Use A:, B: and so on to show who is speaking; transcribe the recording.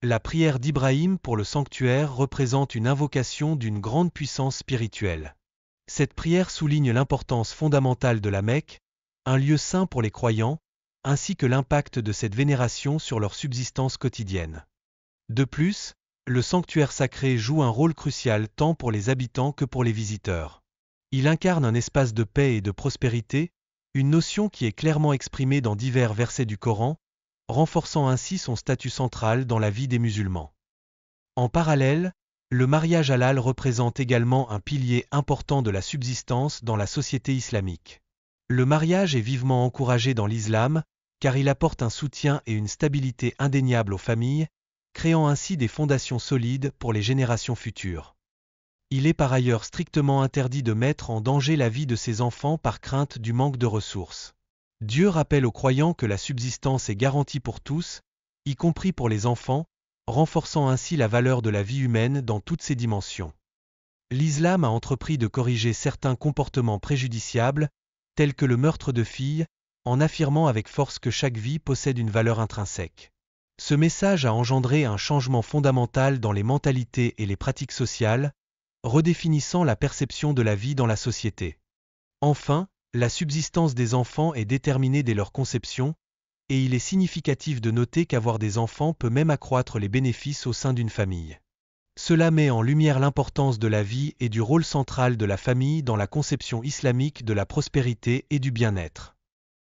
A: La prière d'Ibrahim pour le sanctuaire représente une invocation d'une grande puissance spirituelle. Cette prière souligne l'importance fondamentale de la Mecque, un lieu saint pour les croyants, ainsi que l'impact de cette vénération sur leur subsistance quotidienne. De plus, le sanctuaire sacré joue un rôle crucial tant pour les habitants que pour les visiteurs. Il incarne un espace de paix et de prospérité, une notion qui est clairement exprimée dans divers versets du Coran, renforçant ainsi son statut central dans la vie des musulmans. En parallèle, le mariage halal représente également un pilier important de la subsistance dans la société islamique. Le mariage est vivement encouragé dans l'islam, car il apporte un soutien et une stabilité indéniables aux familles, créant ainsi des fondations solides pour les générations futures. Il est par ailleurs strictement interdit de mettre en danger la vie de ses enfants par crainte du manque de ressources. Dieu rappelle aux croyants que la subsistance est garantie pour tous, y compris pour les enfants, renforçant ainsi la valeur de la vie humaine dans toutes ses dimensions. L'islam a entrepris de corriger certains comportements préjudiciables, tels que le meurtre de filles, en affirmant avec force que chaque vie possède une valeur intrinsèque. Ce message a engendré un changement fondamental dans les mentalités et les pratiques sociales, redéfinissant la perception de la vie dans la société. Enfin, la subsistance des enfants est déterminée dès leur conception, et il est significatif de noter qu'avoir des enfants peut même accroître les bénéfices au sein d'une famille. Cela met en lumière l'importance de la vie et du rôle central de la famille dans la conception islamique de la prospérité et du bien-être.